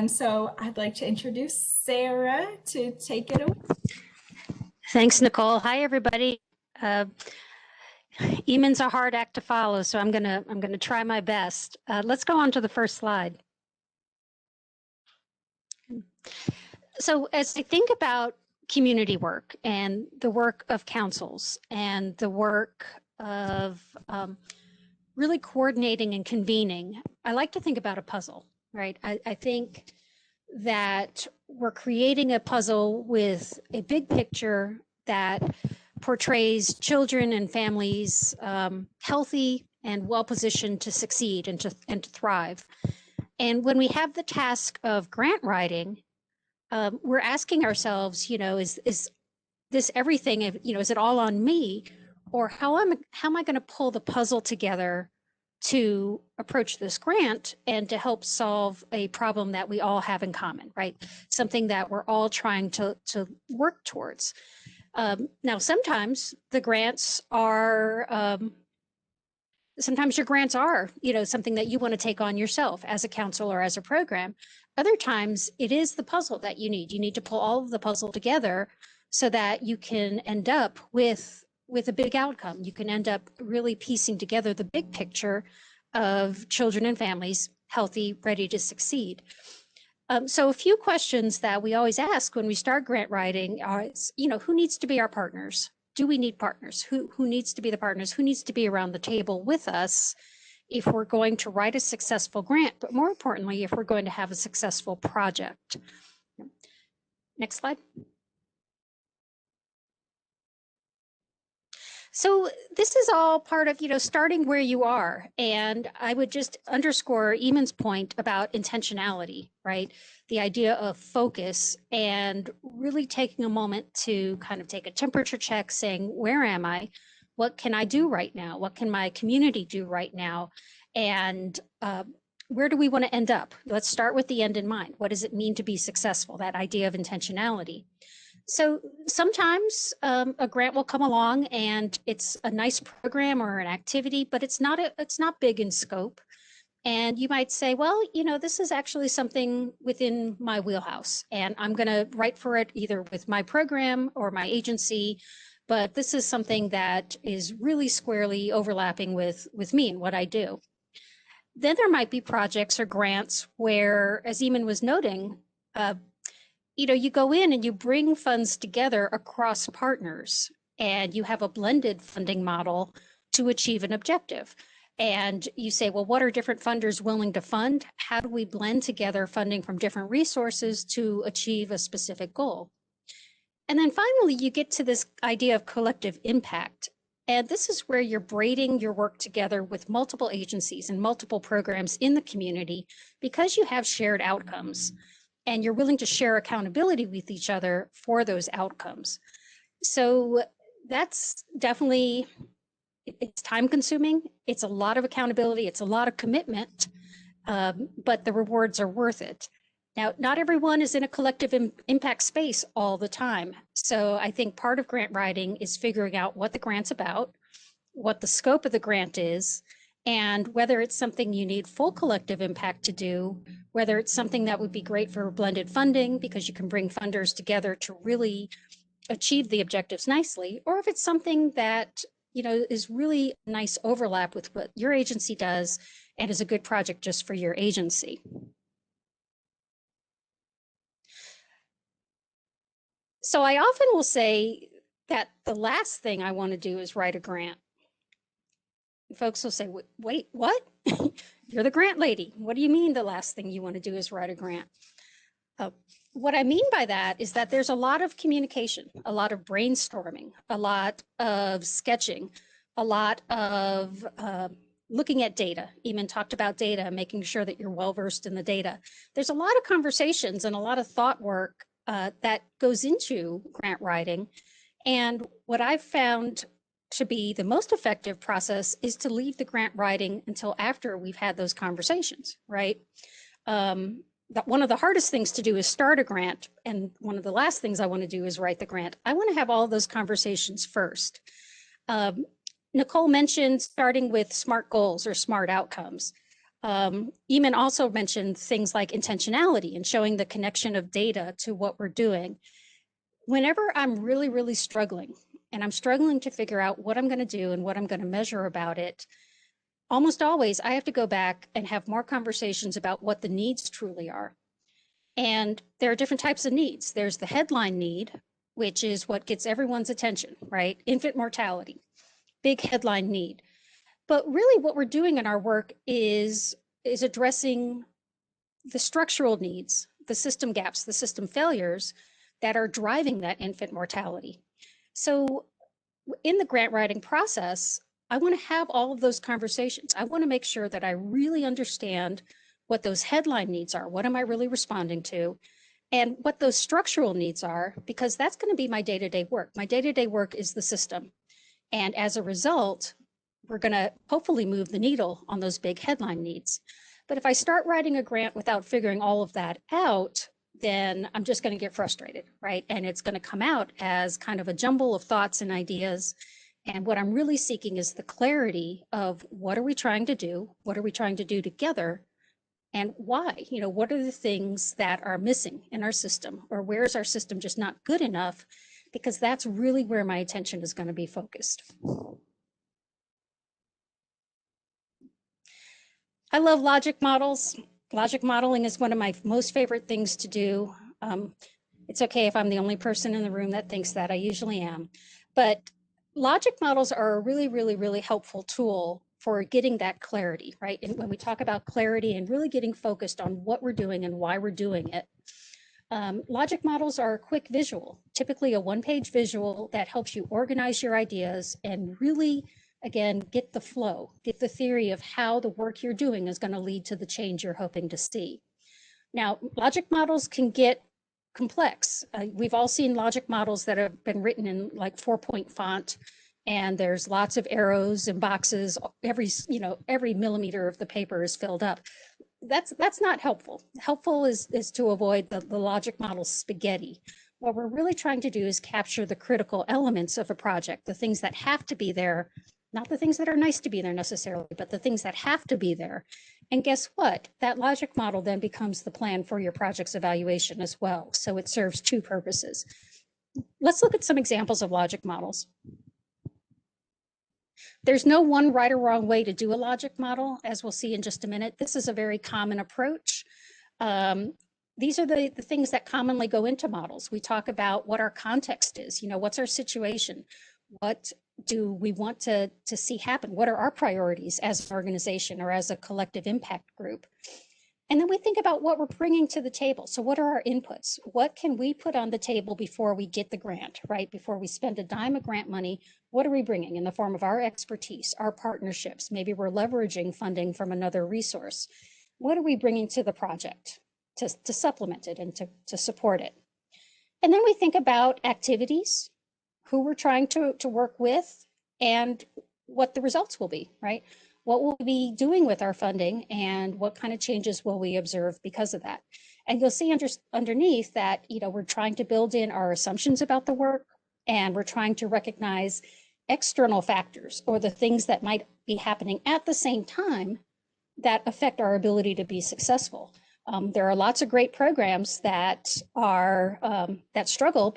So I'd like to introduce Sarah to take it away. Thanks, Nicole. Hi, everybody. Eamon's a hard act to follow, so I'm gonna try my best. Let's go on to the first slide. So as I think about community work and the work of councils and the work of really coordinating and convening, I like to think about a puzzle, right? I think that we're creating a puzzle with a big picture that portrays children and families healthy and well-positioned to succeed and to thrive. And when we have the task of grant writing, we're asking ourselves, is this everything? Is it all on me, or how am I going to pull the puzzle together to approach this grant and to help solve a problem that we all have in common, right? Something that we're all trying to work towards. Now, sometimes the grants are, sometimes your grants are, something that you want to take on yourself as a council or as a program. Other times it is the puzzle that you need. You need to pull all of the puzzle together so that you can end up with a big outcome. You can end up really piecing together the big picture of children and families healthy, ready to succeed. So a few questions that we always ask when we start grant writing are, who needs to be our partners? Do we need partners? Who needs to be the partners? Who needs to be around the table with us if we're going to write a successful grant, but more importantly, if we're going to have a successful project? Next slide. So this is all part of, starting where you are. And I would just underscore Eamon's point about intentionality, right? The idea of focus and really taking a moment to kind of take a temperature check, saying, where am I? What can I do right now? What can my community do right now? And where do we want to end up? Let's start with the end in mind. What does it mean to be successful? That idea of intentionality. So sometimes a grant will come along and it's a nice program or an activity, but it's not big in scope. And you might say, well, this is actually something within my wheelhouse, and I'm going to write for it either with my program or my agency. But this is something that is really squarely overlapping with me and what I do. Then there might be projects or grants where, as Eamon was noting, you go in and you bring funds together across partners, and you have a blended funding model to achieve an objective. And you say, well, what are different funders willing to fund? How do we blend together funding from different resources to achieve a specific goal? And then finally, you get to this idea of collective impact. And this is where you're braiding your work together with multiple agencies and multiple programs in the community because you have shared outcomes and you're willing to share accountability with each other for those outcomes. So that's definitely, it's time consuming. It's a lot of accountability. It's a lot of commitment, but the rewards are worth it. Now, not everyone is in a collective impact space all the time. So I think part of grant writing is figuring out what the grant's about, what the scope of the grant is, and whether it's something you need full collective impact to do, whether it's something that would be great for blended funding because you can bring funders together to really achieve the objectives nicely, or if it's something that is really nice overlap with what your agency does and is a good project just for your agency. So I often will say that the last thing I want to do is write a grant. Folks will say, wait, what? You're the grant lady. What do you mean the last thing you want to do is write a grant? What I mean by that is that there's a lot of communication, a lot of brainstorming, a lot of sketching, a lot of looking at data. Eamon talked about data, making sure that you're well-versed in the data. There's a lot of conversations and a lot of thought work that goes into grant writing. And what I've found to be the most effective process is to leave the grant writing until after we've had those conversations, right? One of the hardest things to do is start a grant. And one of the last things I want to do is write the grant. I want to have all those conversations first. Nicole mentioned starting with SMART goals or SMART outcomes. Eamon also mentioned things like intentionality and showing the connection of data to what we're doing. Whenever I'm really, really struggling, and I'm struggling to figure out what I'm going to do and what I'm going to measure about it, almost always I have to go back and have more conversations about what the needs truly are. And there are different types of needs. There's the headline need, which is what gets everyone's attention, right? Infant mortality, big headline need. But really what we're doing in our work is addressing the structural needs, the system gaps, the system failures that are driving that infant mortality. So in the grant writing process, I want to have all of those conversations. I want to make sure that I really understand what those headline needs are. What am I really responding to? And what those structural needs are, because that's going to be my day-to-day work. My day-to-day work is the system. And as a result, we're going to hopefully move the needle on those big headline needs. But if I start writing a grant without figuring all of that out, then I'm just going to get frustrated, right? And it's going to come out as kind of a jumble of thoughts and ideas. And what I'm really seeking is the clarity of what are we trying to do? What are we trying to do together? And why? What are the things that are missing in our system? Or where is our system just not good enough? Because that's really where my attention is going to be focused. I love logic models. Logic modeling is one of my most favorite things to do. It's okay if I'm the only person in the room that thinks that. I usually am. But logic models are a really, really, really helpful tool for getting that clarity, right? And when we talk about clarity and really getting focused on what we're doing and why we're doing it, logic models are a quick visual. typically a one-page visual that helps you organize your ideas and really, again, get the flow, get the theory of how the work you're doing is going to lead to the change you're hoping to see. Now, logic models can get complex. We've all seen logic models that have been written in like 4-point font, and there's lots of arrows and boxes. Every millimeter of the paper is filled up. That's not helpful. Helpful is to avoid the logic model spaghetti. What we're really trying to do is capture the critical elements of a project, the things that have to be there, not the things that are nice to be there necessarily, but the things that have to be there. And guess what? That logic model then becomes the plan for your project's evaluation as well. So it serves two purposes. Let's look at some examples of logic models. There's no one right or wrong way to do a logic model, as we'll see in just a minute. This is a very common approach. These are the things that commonly go into models. We talk about what our context is, what's our situation? What do we want to see happen? What are our priorities as an organization or as a collective impact group? And then we think about what we're bringing to the table. So what are our inputs? What can we put on the table before we get the grant, right? Before we spend a dime of grant money, what are we bringing in the form of our expertise, our partnerships? Maybe we're leveraging funding from another resource. What are we bringing to the project to supplement it and to support it? And then we think about activities, who we're trying to work with, and what the results will be, right? What we'll be doing with our funding and what kind of changes will we observe because of that. And you'll see underneath that, we're trying to build in our assumptions about the work, and we're trying to recognize external factors or the things that might be happening at the same time that affect our ability to be successful. There are lots of great programs that are that struggle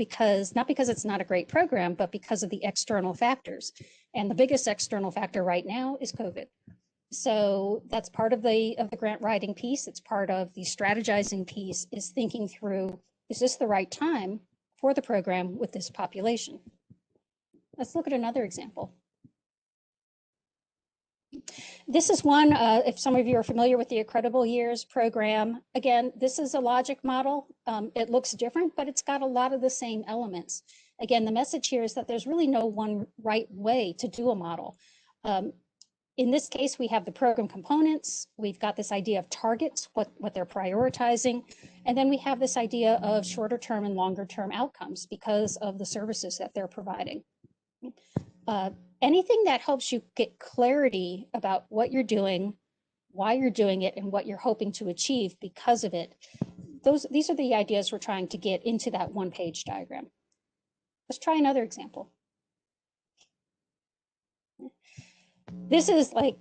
not because it's not a great program, but because of the external factors. And the biggest external factor right now is COVID. So that's part of the grant writing piece. It's part of the strategizing piece, is thinking through, is this the right time for the program with this population? Let's look at another example. This is one, if some of you are familiar with the Accreditable Years program. Again, this is a logic model. It looks different, but it's got a lot of the same elements. Again, the message here is that there's really no one right way to do a model. In this case, we have the program components. We've got this idea of targets, what they're prioritizing. And then we have this idea of shorter term and longer term outcomes because of the services that they're providing. Anything that helps you get clarity about what you're doing, why you're doing it, and what you're hoping to achieve because of it, these are the ideas we're trying to get into that one-page diagram. Let's try another example. This is like,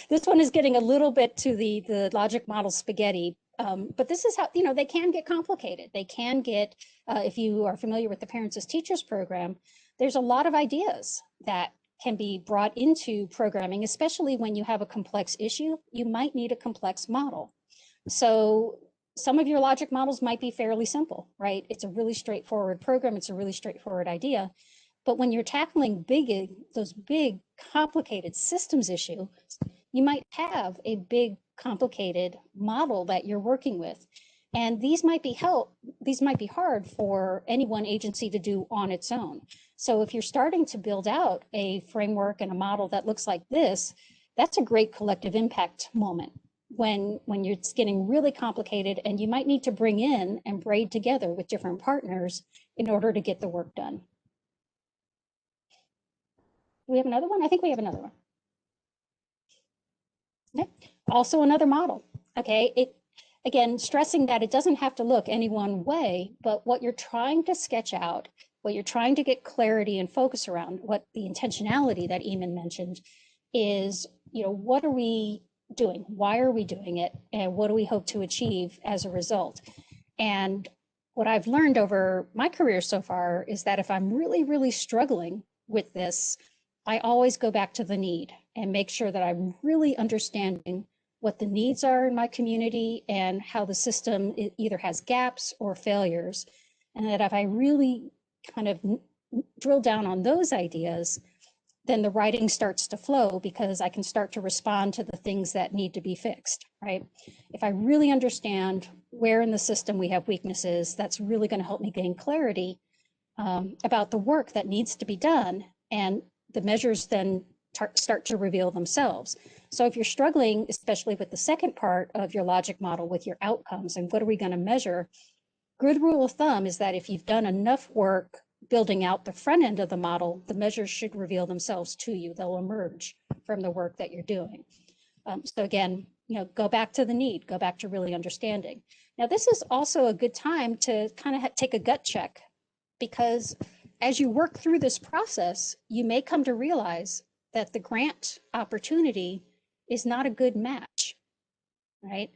this one is getting a little bit to the logic model spaghetti, but this is how, they can get complicated. They can get, if you are familiar with the Parents as Teachers program, there's a lot of ideas that can be brought into programming, especially when you have a complex issue. You might need a complex model. So some of your logic models might be fairly simple, right? It's a really straightforward program. It's a really straightforward idea. But when you're tackling those big, complicated systems issues, you might have a big, complicated model that you're working with. And these might be hard for any one agency to do on its own. So if you're starting to build out a framework and a model that looks like this, that's a great collective impact moment when it's getting really complicated, and you might need to bring in and braid together with different partners in order to get the work done. Do we have another one? I think we have another one. Okay. Also another model. Okay. Again, stressing that it doesn't have to look any one way, but what you're trying to sketch out, what you're trying to get clarity and focus around, what the intentionality that Eamon mentioned is, what are we doing? Why are we doing it? And what do we hope to achieve as a result? And what I've learned over my career so far is that if I'm really, really struggling with this, I always go back to the need and make sure that I'm really understanding what the needs are in my community and how the system either has gaps or failures. And that if I really kind of drill down on those ideas, then the writing starts to flow because I can start to respond to the things that need to be fixed, right? If I really understand where in the system we have weaknesses, that's really going to help me gain clarity about the work that needs to be done, and the measures then start to reveal themselves. So if you're struggling, especially with the second part of your logic model with your outcomes and what are we going to measure, good rule of thumb is that if you've done enough work building out the front end of the model, the measures should reveal themselves to you. They'll emerge from the work that you're doing. So again, go back to the need, go back to really understanding. Now, this is also a good time to kind of take a gut check, because as you work through this process, you may come to realize that the grant opportunity is not a good match, right?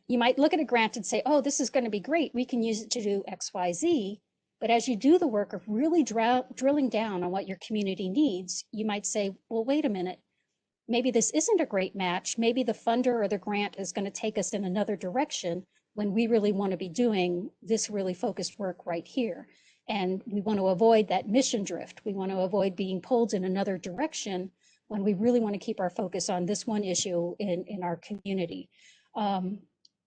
You might look at a grant and say, oh, this is going to be great. We can use it to do X, Y, Z. But as you do the work of really drilling down on what your community needs, you might say, well, wait a minute. Maybe this isn't a great match. Maybe the funder or the grant is going to take us in another direction when we really want to be doing this really focused work right here. And we want to avoid that mission drift. We want to avoid being pulled in another direction when we really want to keep our focus on this one issue in our community.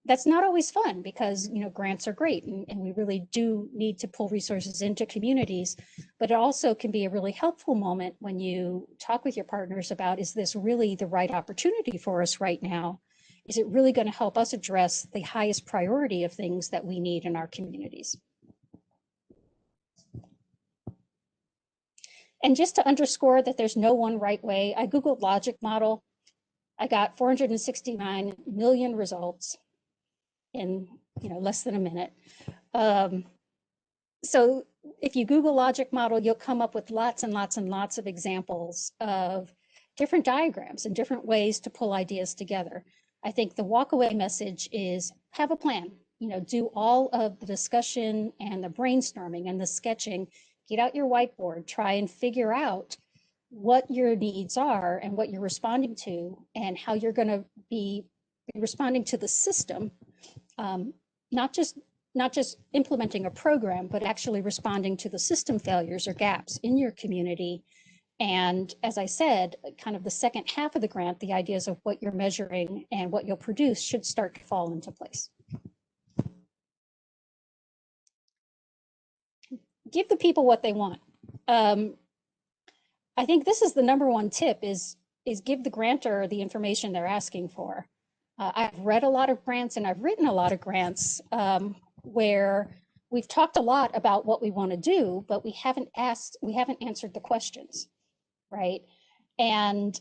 That's not always fun, because grants are great and we really do need to pull resources into communities, but it also can be a really helpful moment when you talk with your partners about, is this really the right opportunity for us right now? Is it really going to help us address the highest priority of things that we need in our communities? And just to underscore that there's no one right way, I Googled logic model. I got 469 million results in less than a minute. So if you Google logic model, you'll come up with lots and lots and lots of examples of different diagrams and different ways to pull ideas together. I think the walkaway message is have a plan, do all of the discussion and the brainstorming and the sketching, get out your whiteboard, try and figure out what your needs are and what you're responding to and how you're going to be responding to the system. Not just implementing a program, but actually responding to the system failures or gaps in your community. And as I said, kind of the second half of the grant, the ideas of what you're measuring and what you'll produce should start to fall into place. Give the people what they want. I think this is the number one tip is give the grantor the information they're asking for. I've read a lot of grants and I've written a lot of grants where we've talked a lot about what we want to do, but we haven't answered the questions, right? And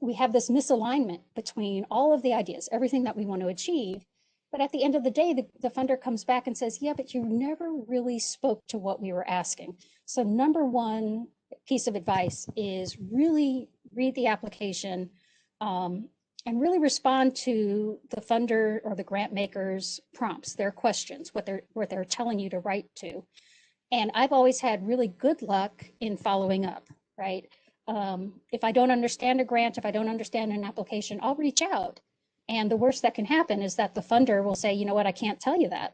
we have this misalignment between all of the ideas, everything that we want to achieve. But at the end of the day, the funder comes back and says, yeah, but you never really spoke to what we were asking. So number one piece of advice is really read the application, and really respond to the funder or the grant maker's prompts, their questions, what they're telling you to write to. And I've always had really good luck in following up, right? If I don't understand a grant, if I don't understand an application, I'll reach out. And the worst that can happen is that the funder will say, you know what, I can't tell you that.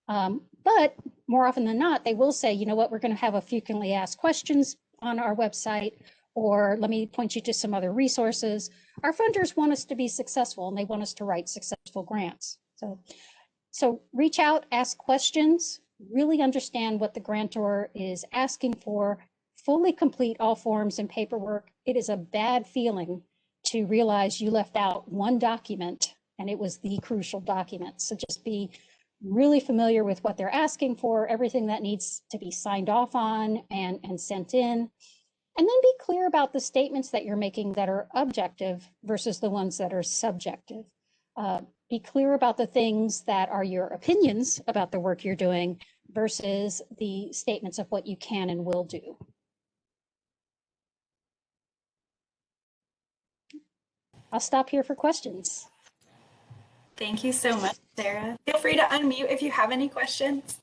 But more often than not, they will say, you know what, we're going to have a frequently asked questions on our website, or let me point you to some other resources. Our funders want us to be successful and they want us to write successful grants. So reach out, ask questions, really understand what the grantor is asking for, fully complete all forms and paperwork. It is a bad feeling to realize you left out one document and it was the crucial document. So just be really familiar with what they're asking for, everything that needs to be signed off on and sent in. And then be clear about the statements that you're making that are objective versus the ones that are subjective. Be clear about the things that are your opinions about the work you're doing versus the statements of what you can and will do. I'll stop here for questions. Thank you so much, Sarah. Feel free to unmute if you have any questions.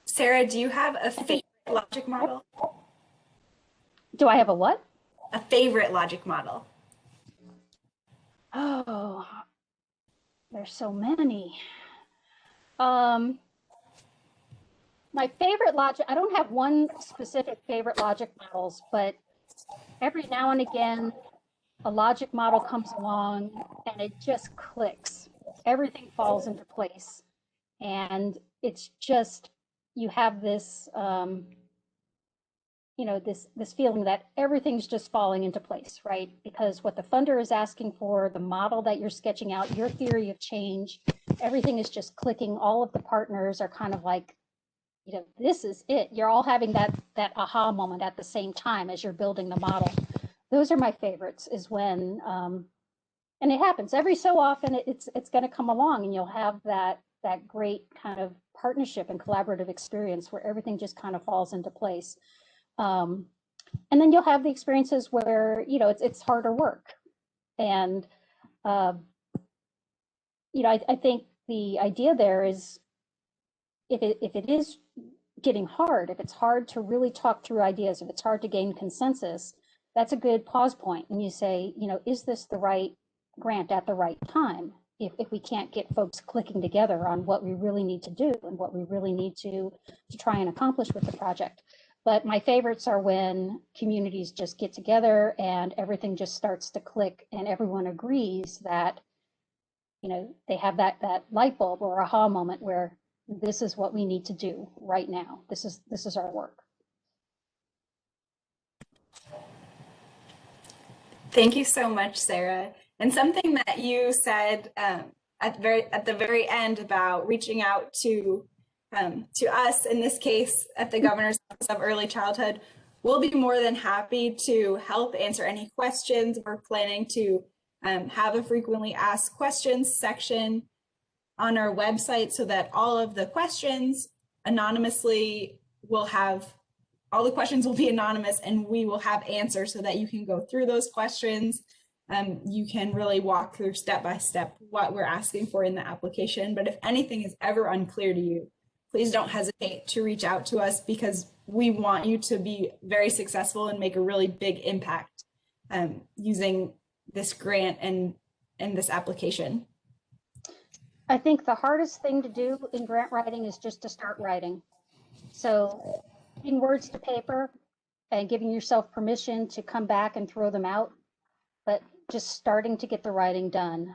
Sarah, do you have a favorite logic model? Do I have a what? A favorite logic model. Oh, there's so many. my favorite logic, I don't have one specific favorite logic models, but every now and again, a logic model comes along and it just clicks. Everything falls into place. And it's just, you have this, this feeling that everything's just falling into place, right? Because what the funder is asking for, the model that you're sketching out, your theory of change, everything is just clicking. All of the partners are kind of like, this is it. You're all having that aha moment at the same time as you're building the model. Those are my favorites, is when, and it happens every so often, it's going to come along and you'll have that great kind of partnership and collaborative experience where everything just kind of falls into place. And then you'll have the experiences where, it's harder work. And, I think the idea there is, if it is getting hard, if it's hard to really talk through ideas, if it's hard to gain consensus, that's a good pause point. And you say, is this the right grant at the right time? If we can't get folks clicking together on what we really need to do and what we really need to try and accomplish with the project. But my favorites are when communities just get together and everything just starts to click and everyone agrees that, they have that light bulb or aha moment where this is what we need to do right now. This is our work. Thank you so much, Sarah. And something that you said at the very end about reaching out to us, in this case, at the Governor's Office of Early Childhood, we'll be more than happy to help answer any questions. We're planning to have a frequently asked questions section on our website so that all of the questions anonymously will have, all the questions will be anonymous and we will have answers so that you can go through those questions. You can really walk through step by step what we're asking for in the application. But if anything is ever unclear to you, please don't hesitate to reach out to us, because we want you to be very successful and make a really big impact using this grant and this application. I think the hardest thing to do in grant writing is just to start writing. So putting words to paper and giving yourself permission to come back and throw them out, but just starting to get the writing done.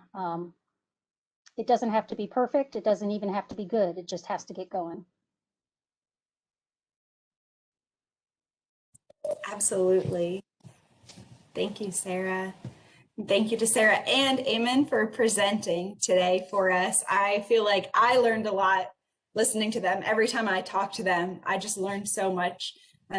It doesn't have to be perfect. It doesn't even have to be good. It just has to get going. Absolutely. Thank you, Sarah. Thank you to Sarah and Eamon for presenting today for us. I feel like I learned a lot listening to them. Every time I talk to them, I just learned so much.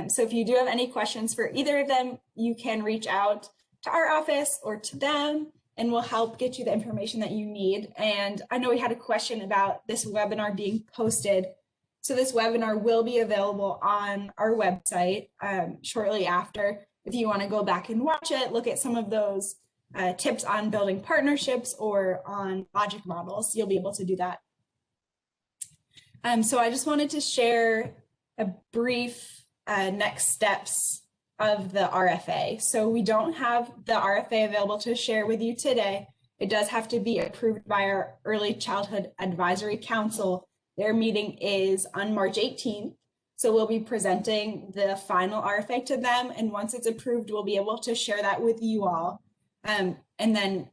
So if you do have any questions for either of them, you can reach out to our office or to them, and we'll help get you the information that you need. And I know we had a question about this webinar being posted. So this webinar will be available on our website shortly after. If you want to go back and watch it, look at some of those tips on building partnerships or on logic models, you'll be able to do that. So I just wanted to share a brief next steps of the RFA. So we don't have the RFA available to share with you today. It does have to be approved by our Early Childhood Advisory Council. Their meeting is on March 18th. So we'll be presenting the final RFA to them. And once it's approved, we'll be able to share that with you all. And then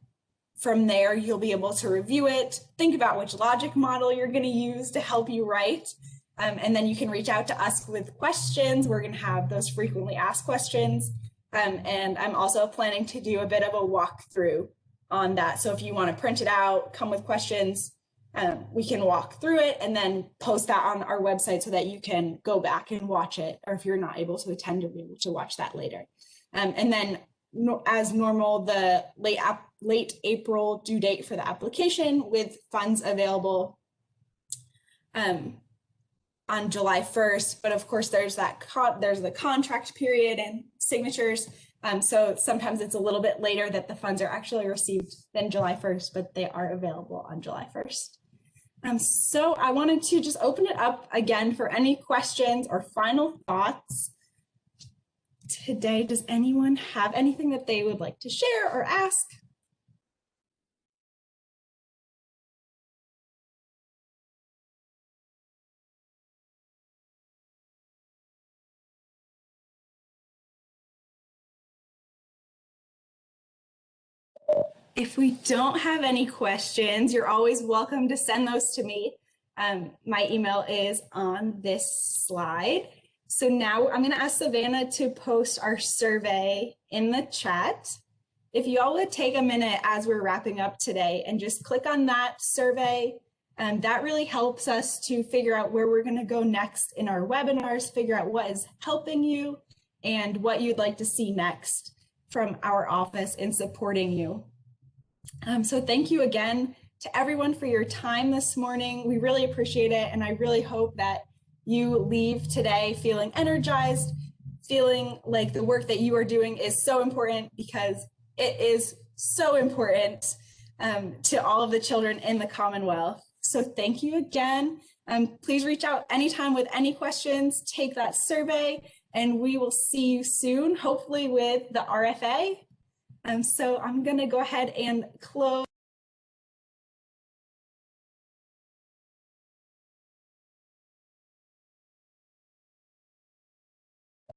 from there, you'll be able to review it, think about which logic model you're going to use to help you write. And then you can reach out to us with questions. We're going to have those frequently asked questions. And I'm also planning to do a bit of a walkthrough on that. So if you want to print it out, come with questions, we can walk through it and then post that on our website so that you can go back and watch it. Or if you're not able to attend, you'll be able to watch that later. And then as normal, the late April due date for the application, with funds available on July 1st. But of course, there's the contract period and signatures. So sometimes it's a little bit later that the funds are actually received than July 1st, but they are available on July 1st. So I wanted to just open it up again for any questions or final thoughts today. Does anyone have anything that they would like to share or ask? If we don't have any questions, you're always welcome to send those to me. My email is on this slide. So now I'm going to ask Savannah to post our survey in the chat. If you all would take a minute as we're wrapping up today and just click on that survey, that really helps us to figure out where we're going to go next in our webinars, figure out what is helping you and what you'd like to see next from our office in supporting you. So thank you again to everyone for your time this morning. We really appreciate it. And I really hope that you leave today feeling energized, feeling like the work that you are doing is so important, because it is so important to all of the children in the Commonwealth. So thank you again. Please reach out anytime with any questions, take that survey, and we will see you soon, hopefully with the RFA. So I'm going to go ahead and close.